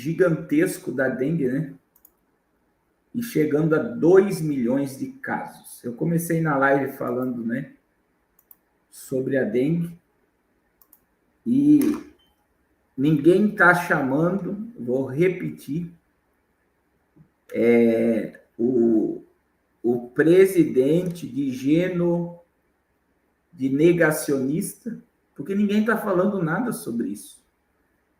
gigantesco da dengue, né? E chegando a 2 milhões de casos. Eu comecei na live falando, né, sobre a dengue e ninguém está chamando, vou repetir, o presidente de negacionista, porque ninguém está falando nada sobre isso.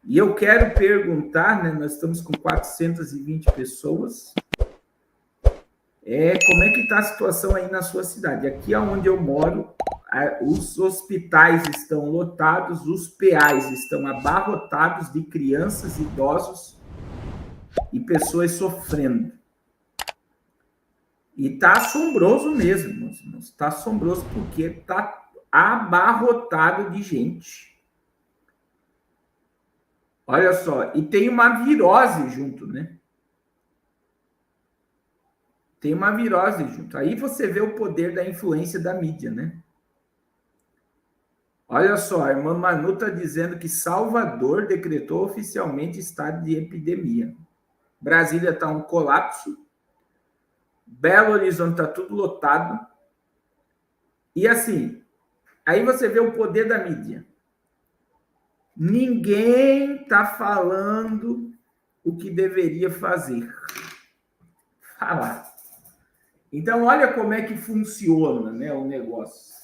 E eu quero perguntar, né, nós estamos com 420 pessoas, como é que está a situação aí na sua cidade? Aqui onde eu moro, os hospitais estão lotados, os PAs estão abarrotados de crianças, idosos e pessoas sofrendo. E está assombroso mesmo, está assombroso porque está abarrotado de gente. Olha só, e tem uma virose junto, né? Tem uma virose junto. Aí você vê o poder da influência da mídia, né? Olha só, a irmã Manu está dizendo que Salvador decretou oficialmente estado de epidemia. Brasília está um colapso. Belo Horizonte está tudo lotado. E assim, aí você vê o poder da mídia. Ninguém está falando o que deveria fazer. Falar. Então, olha como é que funciona, né, o negócio.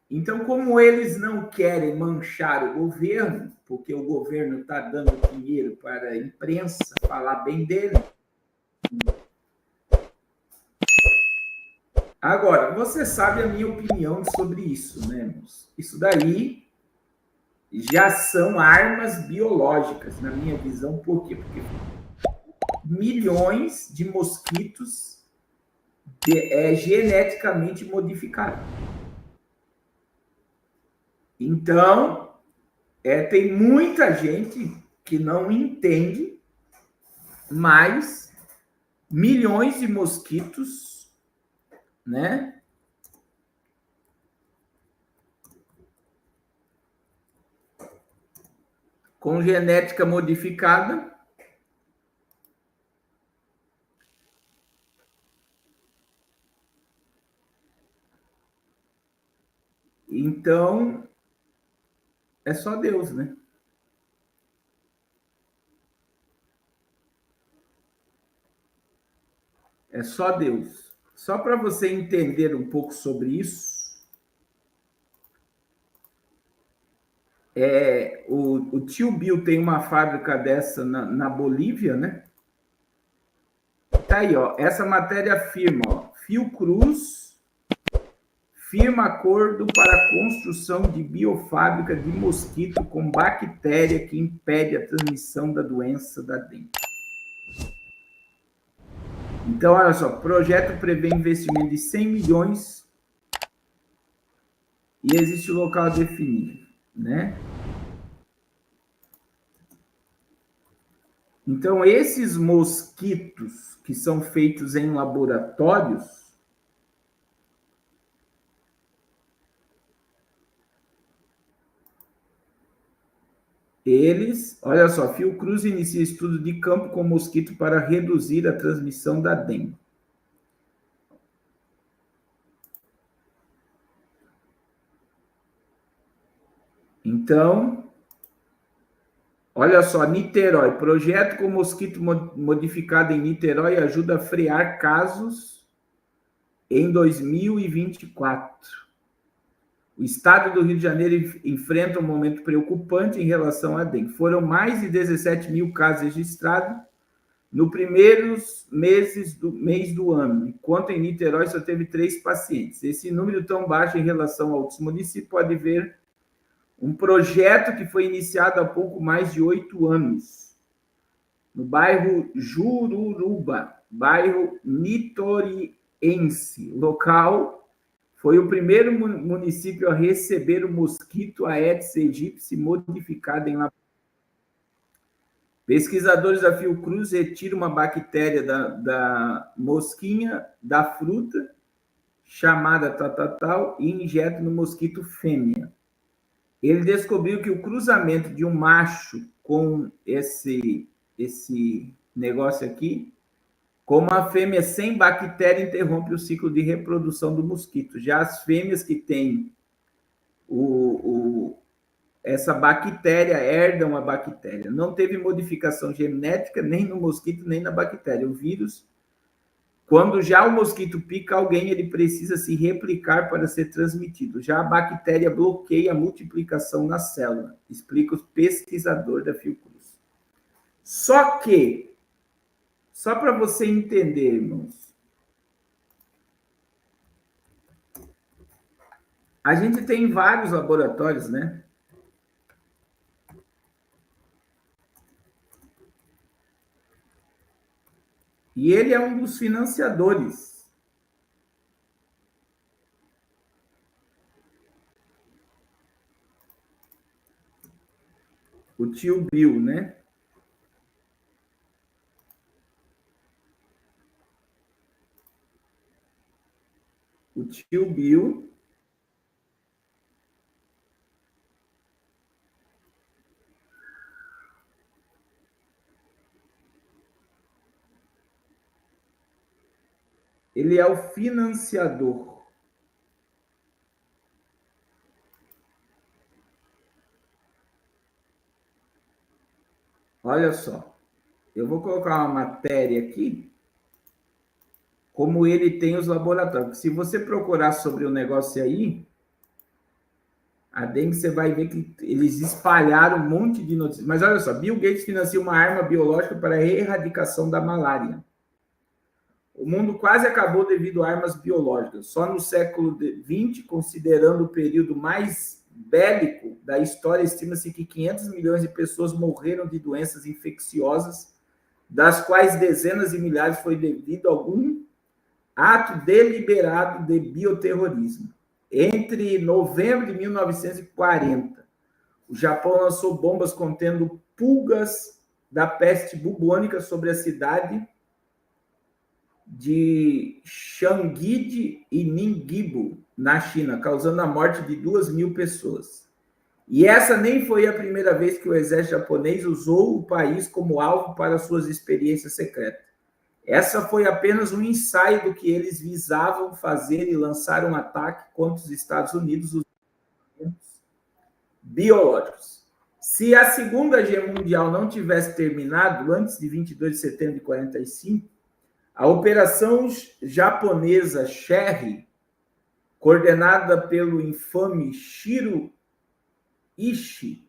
Então, como eles não querem manchar o governo, porque o governo está dando dinheiro para a imprensa falar bem dele. Agora, você sabe a minha opinião sobre isso, né, irmãos? Isso daí já são armas biológicas, na minha visão. Por quê? Porque milhões de mosquitos geneticamente modificados. Então, tem muita gente que não entende, mas milhões de mosquitos, né? Com genética modificada. Então, é só Deus, né? É só Deus. Só para você entender um pouco sobre isso, o tio Bill tem uma fábrica dessa na Bolívia, né? Tá aí, ó. Essa matéria afirma, ó, Fiocruz firma acordo para a construção de biofábrica de mosquito com bactéria que impede a transmissão da doença da dengue. Então, olha só, o projeto prevê investimento de 100 milhões e existe o local a definir, né? Então, esses mosquitos que são feitos em laboratórios, olha só, Fiocruz inicia estudo de campo com mosquito para reduzir a transmissão da dengue. Então, olha só, Niterói, projeto com mosquito modificado em Niterói ajuda a frear casos em 2024. O estado do Rio de Janeiro enfrenta um momento preocupante em relação à dengue. Foram mais de 17 mil casos registrados nos primeiros meses do mês do ano, enquanto em Niterói só teve 3 pacientes. Esse número tão baixo em relação a outros municípios pode ver um projeto que foi iniciado há pouco mais de 8 anos, no bairro Jururuba, bairro nitoriense. Local foi o primeiro município a receber o mosquito Aedes aegypti modificado em laboratório. Pesquisadores da Fiocruz retiram uma bactéria da mosquinha da fruta, chamada tal, e injetam no mosquito fêmea. Ele descobriu que o cruzamento de um macho com esse esse negócio aqui, como a fêmea sem bactéria interrompe o ciclo de reprodução do mosquito. Já as fêmeas que têm essa bactéria herdam a bactéria. Não teve modificação genética nem no mosquito, nem na bactéria. O vírus, quando já o mosquito pica alguém, ele precisa se replicar para ser transmitido. Já a bactéria bloqueia a multiplicação na célula, explica o pesquisador da Fiocruz. Só que, só para você entender, irmãos, a gente tem vários laboratórios, né? E ele é um dos financiadores. O tio Bill, né? O tio Bill ele é o financiador. Olha só, eu vou colocar uma matéria aqui, como ele tem os laboratórios. Se você procurar sobre o negócio aí, a dengue, você vai ver que eles espalharam um monte de notícias. Mas olha só, Bill Gates financia uma arma biológica para a erradicação da malária. O mundo quase acabou devido a armas biológicas. Só no século XX, considerando o período mais bélico da história, estima-se que 500 milhões de pessoas morreram de doenças infecciosas, das quais dezenas de milhares foi devido a algum ato deliberado de bioterrorismo. Entre novembro de 1940, o Japão lançou bombas contendo pulgas da peste bubônica sobre a cidade de Changuide e Ningbo, na China, causando a morte de 2.000 pessoas. E essa nem foi a primeira vez que o exército japonês usou o país como alvo para suas experiências secretas. Essa foi apenas um ensaio do que eles visavam fazer e lançar um ataque contra os Estados Unidos, os biológicos. Se a Segunda Guerra Mundial não tivesse terminado antes de 22 de setembro de 45, a operação japonesa Cherry, coordenada pelo infame Shiro Ishii,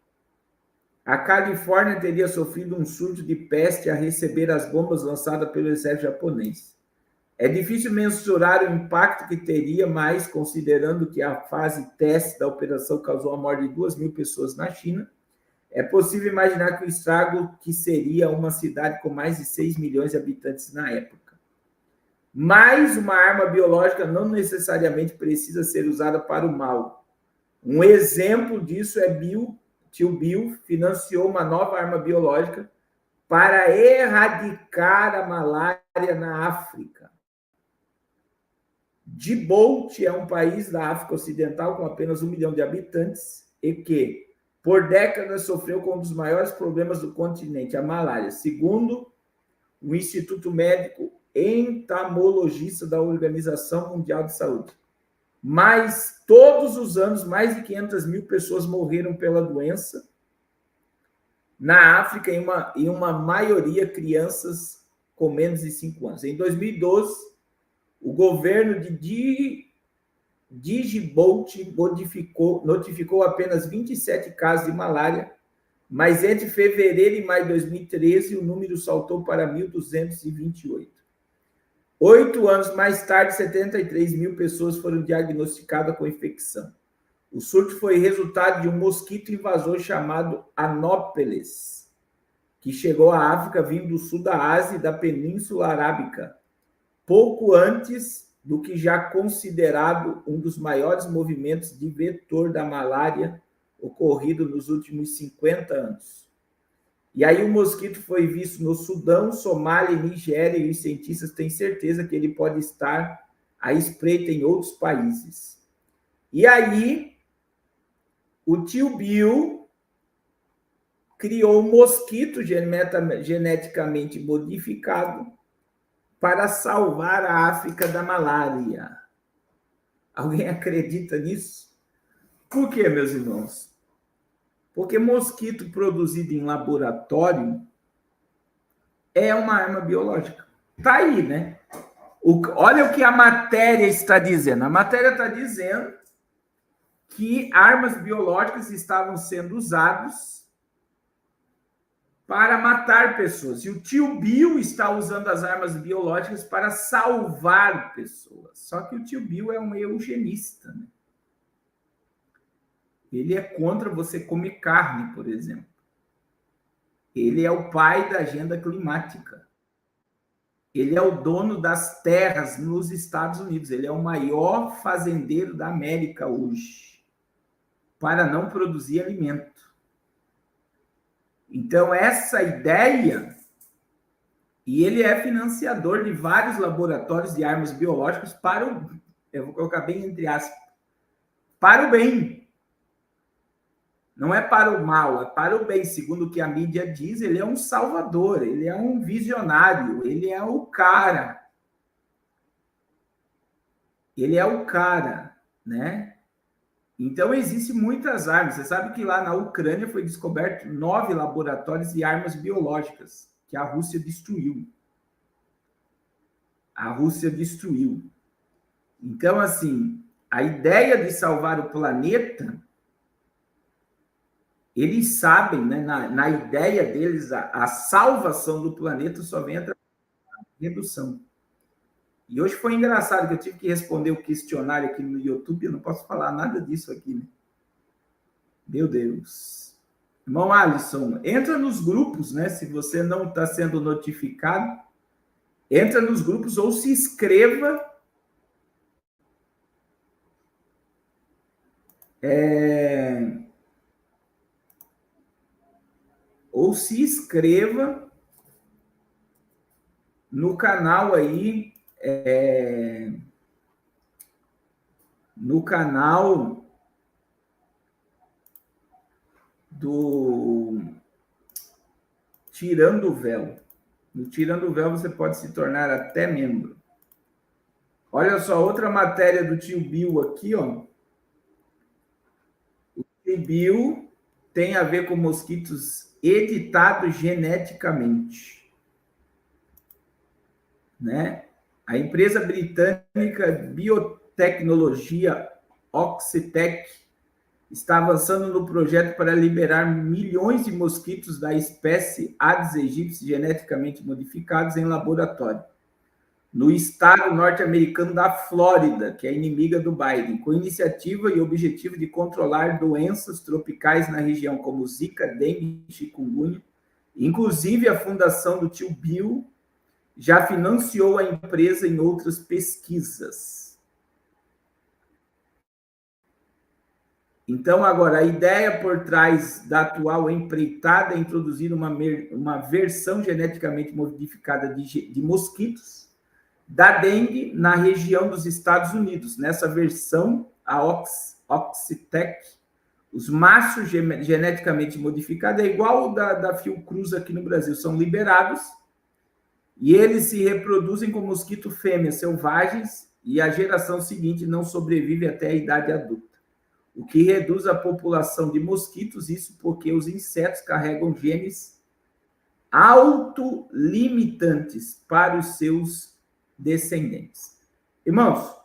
a Califórnia teria sofrido um surto de peste a receber as bombas lançadas pelo exército japonês. É difícil mensurar o impacto que teria, mas considerando que a fase teste da operação causou a morte de 2.000 pessoas na China, é possível imaginar que o estrago que seria uma cidade com mais de 6 milhões de habitantes na época. Mas uma arma biológica não necessariamente precisa ser usada para o mal. Um exemplo disso é tio Bill financiou uma nova arma biológica para erradicar a malária na África. Djibouti é um país da África Ocidental com apenas 1 milhão de habitantes e que, por décadas, sofreu com um dos maiores problemas do continente, a malária, segundo o Instituto Médico Entomologista da Organização Mundial de Saúde. Mas, todos os anos, mais de 500 mil pessoas morreram pela doença na África, em uma maioria crianças com menos de 5 anos. Em 2012, o governo de Djibouti notificou apenas 27 casos de malária, mas entre fevereiro e maio de 2013, o número saltou para 1.228. 8 anos mais tarde, 73 mil pessoas foram diagnosticadas com infecção. O surto foi resultado de um mosquito invasor chamado Anopheles, que chegou à África vindo do sul da Ásia e da Península Arábica, pouco antes do que já considerado um dos maiores movimentos de vetor da malária ocorrido nos últimos 50 anos. E aí o mosquito foi visto no Sudão, Somália e Nigéria, e os cientistas têm certeza que ele pode estar à espreita em outros países. E aí, o tio Bill criou um mosquito geneticamente modificado para salvar a África da malária. Alguém acredita nisso? Por quê, meus irmãos? Porque mosquito produzido em laboratório é uma arma biológica. Tá aí, né? Olha o que a matéria está dizendo. A matéria está dizendo que armas biológicas estavam sendo usadas para matar pessoas. E o tio Bill está usando as armas biológicas para salvar pessoas. Só que o tio Bill é um eugenista, né? Ele é contra você comer carne, por exemplo. Ele é o pai da agenda climática. Ele é o dono das terras nos Estados Unidos. Ele é o maior fazendeiro da América hoje, para não produzir alimento. Então, essa ideia, e ele é financiador de vários laboratórios de armas biológicas para o, eu vou colocar bem entre aspas, para o bem. Não é para o mal, é para o bem. Segundo o que a mídia diz, ele é um salvador, ele é um visionário, ele é o cara. Ele é o cara, né? Então, existem muitas armas. Você sabe que lá na Ucrânia foi descoberto 9 laboratórios de armas biológicas que a Rússia destruiu. A Rússia destruiu. Então, assim, a ideia de salvar o planeta, eles sabem, né, na ideia deles, a salvação do planeta só vem através da redução. E hoje foi engraçado que eu tive que responder o questionário aqui no YouTube, eu não posso falar nada disso aqui, né? Meu Deus. Irmão Alisson, entra nos grupos, né? Se você não está sendo notificado, entra nos grupos ou se inscreva. Ou se inscreva no canal aí, no canal do Tirando o Véu. No Tirando o Véu você pode se tornar até membro. Olha só, outra matéria do tio Bill aqui, ó. O tio Bill tem a ver com mosquitos editados geneticamente, né? A empresa britânica Biotecnologia Oxitec está avançando no projeto para liberar milhões de mosquitos da espécie Aedes aegypti geneticamente modificados em laboratório, no estado norte-americano da Flórida, que é inimiga do Biden, com iniciativa e objetivo de controlar doenças tropicais na região, como Zika, dengue e chikungunya. Inclusive, a fundação do tio Bill já financiou a empresa em outras pesquisas. Então, agora, a ideia por trás da atual empreitada é introduzir uma versão geneticamente modificada de mosquitos da dengue na região dos Estados Unidos. Nessa versão, a Oxitec, os machos geneticamente modificados, é igual o da Fiocruz aqui no Brasil, são liberados e eles se reproduzem com mosquito fêmeas selvagens e a geração seguinte não sobrevive até a idade adulta, o que reduz a população de mosquitos, isso porque os insetos carregam genes autolimitantes para os seus descendentes. Irmãos,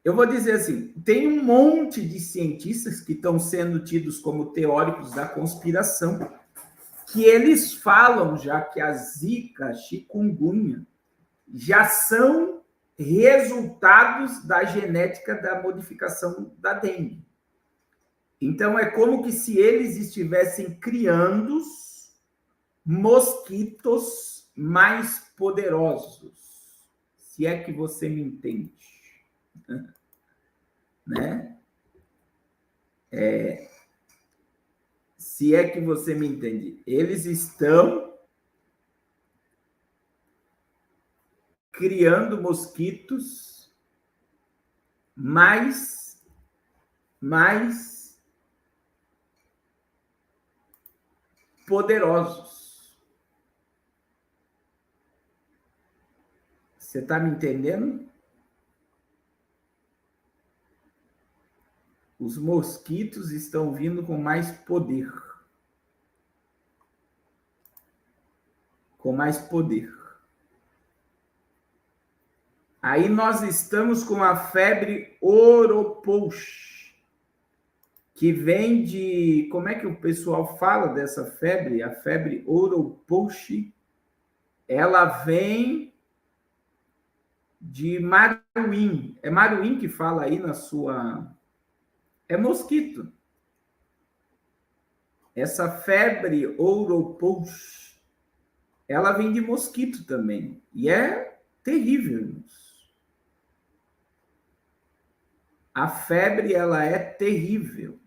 eu vou dizer assim, tem um monte de cientistas que estão sendo tidos como teóricos da conspiração, que eles falam já que a Zika, a chikungunya, já são resultados da genética da modificação da dengue. Então, é como que se eles estivessem criando mosquitos mais poderosos, se é que você me entende, né? Se é que você me entende, eles estão criando mosquitos mais poderosos. Você está me entendendo? Os mosquitos estão vindo com mais poder. Com mais poder. Aí nós estamos com a febre oropouche, que vem de... Como é que o pessoal fala dessa febre? A febre oropouche, ela vem de Maruim. É Maruim que fala aí na sua... É mosquito. Essa febre oropouche, ela vem de mosquito também. E é terrível. A febre, ela é terrível.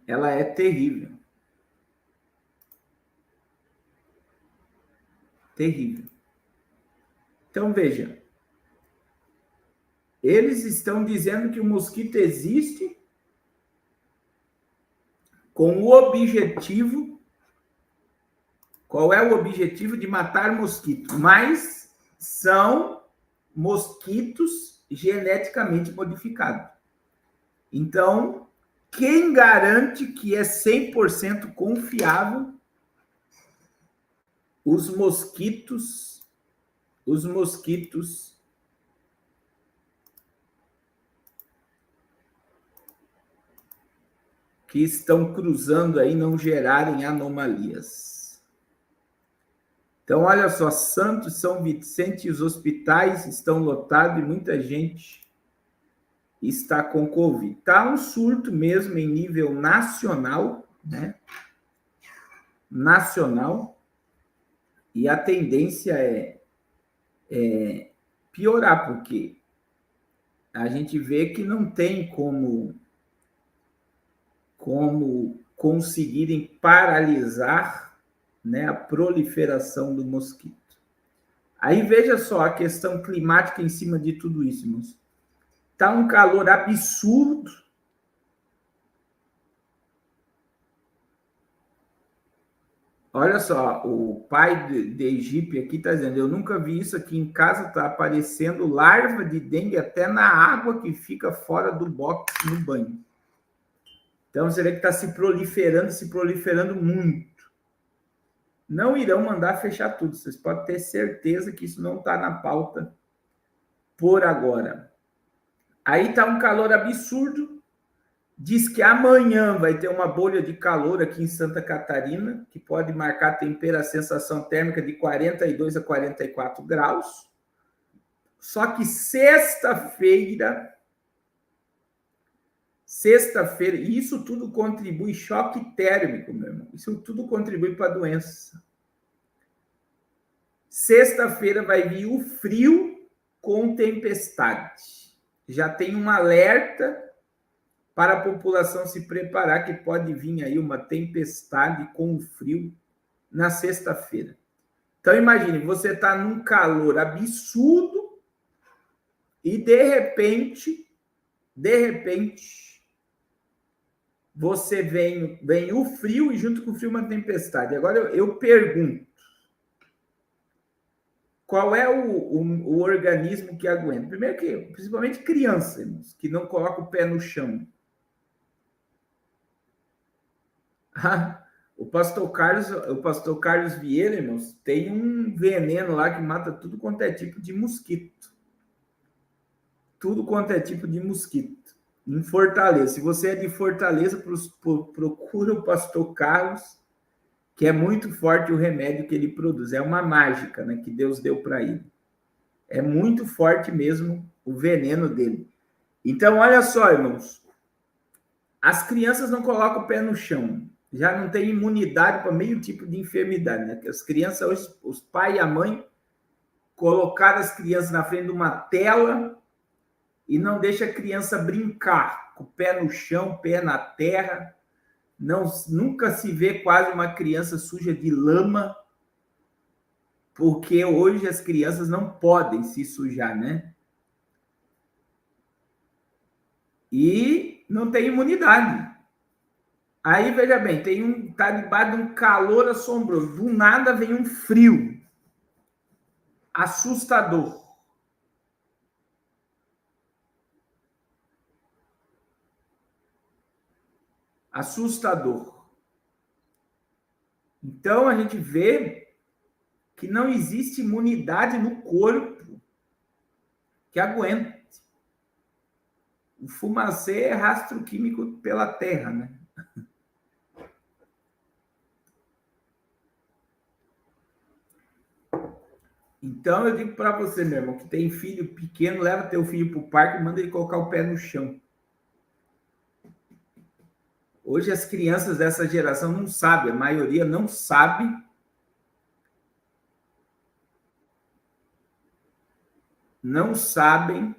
Ela é terrível. Terrível. Então, veja. Eles estão dizendo que o mosquito existe com o objetivo... Qual é o objetivo? De matar mosquito. Mas são mosquitos geneticamente modificados. Então, quem garante que é 100% confiável os mosquitos que estão cruzando aí não gerarem anomalias? Então, olha só, Santos, São Vicente, os hospitais estão lotados e muita gente está com Covid. Está um surto mesmo em nível nacional, né? Nacional. E a tendência é piorar, porque a gente vê que não tem como conseguirem paralisar, né, a proliferação do mosquito. Aí veja só a questão climática em cima de tudo isso, irmãos. Está um calor absurdo. Olha só, o pai de Egípcio aqui está dizendo, eu nunca vi isso aqui em casa, está aparecendo larva de dengue até na água que fica fora do box no banho. Então, você vê que está se proliferando muito. Não irão mandar fechar tudo, vocês podem ter certeza que isso não está na pauta por agora. Aí está um calor absurdo, diz que amanhã vai ter uma bolha de calor aqui em Santa Catarina, que pode marcar a sensação térmica de 42 a 44 graus. Só que sexta-feira, e isso tudo contribui, choque térmico, meu irmão, isso tudo contribui para a doença. Sexta-feira vai vir o frio com tempestade. Já tem um alerta para a população se preparar, que pode vir aí uma tempestade com frio na sexta-feira. Então, imagine, você está num calor absurdo e, de repente, você vem o frio e, junto com o frio, uma tempestade. Agora, eu pergunto, qual é o organismo que aguenta? Primeiro que, principalmente crianças, que não colocam o pé no chão. O pastor Carlos Vieira, irmãos, tem um veneno lá que mata tudo quanto é tipo de mosquito. Tudo quanto é tipo de mosquito. Em Fortaleza. Se você é de Fortaleza, procura o pastor Carlos, que é muito forte o remédio que ele produz. É uma mágica, né, que Deus deu para ele. É muito forte mesmo o veneno dele. Então, olha só, irmãos. As crianças não colocam o pé no chão. Já não tem imunidade para meio tipo de enfermidade, né? As crianças, hoje, os pais e a mãe colocaram as crianças na frente de uma tela e não deixa a criança brincar, com o pé no chão, pé na terra. Nunca se vê quase uma criança suja de lama, porque hoje as crianças não podem se sujar, né? E não tem imunidade. Aí, veja bem, tá debaixo de um calor assombroso. Do nada vem um frio assustador. Assustador. Então, a gente vê que não existe imunidade no corpo que aguente. O fumacê é rastro químico pela terra, né? Então, eu digo para você, meu irmão, que tem filho pequeno, leva teu filho para o parque e manda ele colocar o pé no chão. Hoje, as crianças dessa geração não sabem, a maioria não sabe. Não sabem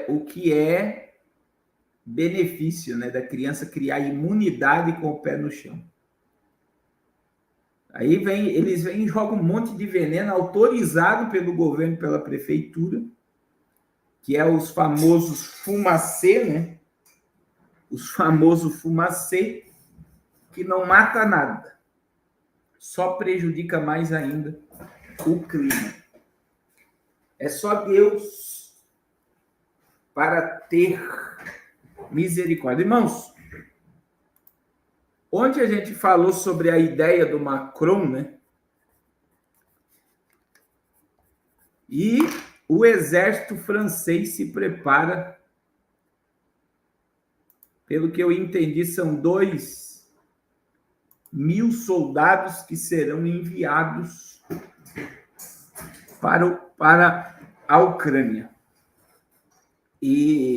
o que é benefício, né, da criança criar imunidade com o pé no chão. Aí eles vêm e jogam um monte de veneno autorizado pelo governo, pela prefeitura, que é os famosos fumacê, né? Os famosos fumacê, que não mata nada, só prejudica mais ainda o clima. É só Deus para ter misericórdia. Irmãos, ontem a gente falou sobre a ideia do Macron, né? E o exército francês se prepara, pelo que eu entendi, são 2.000 soldados que serão enviados para a Ucrânia. E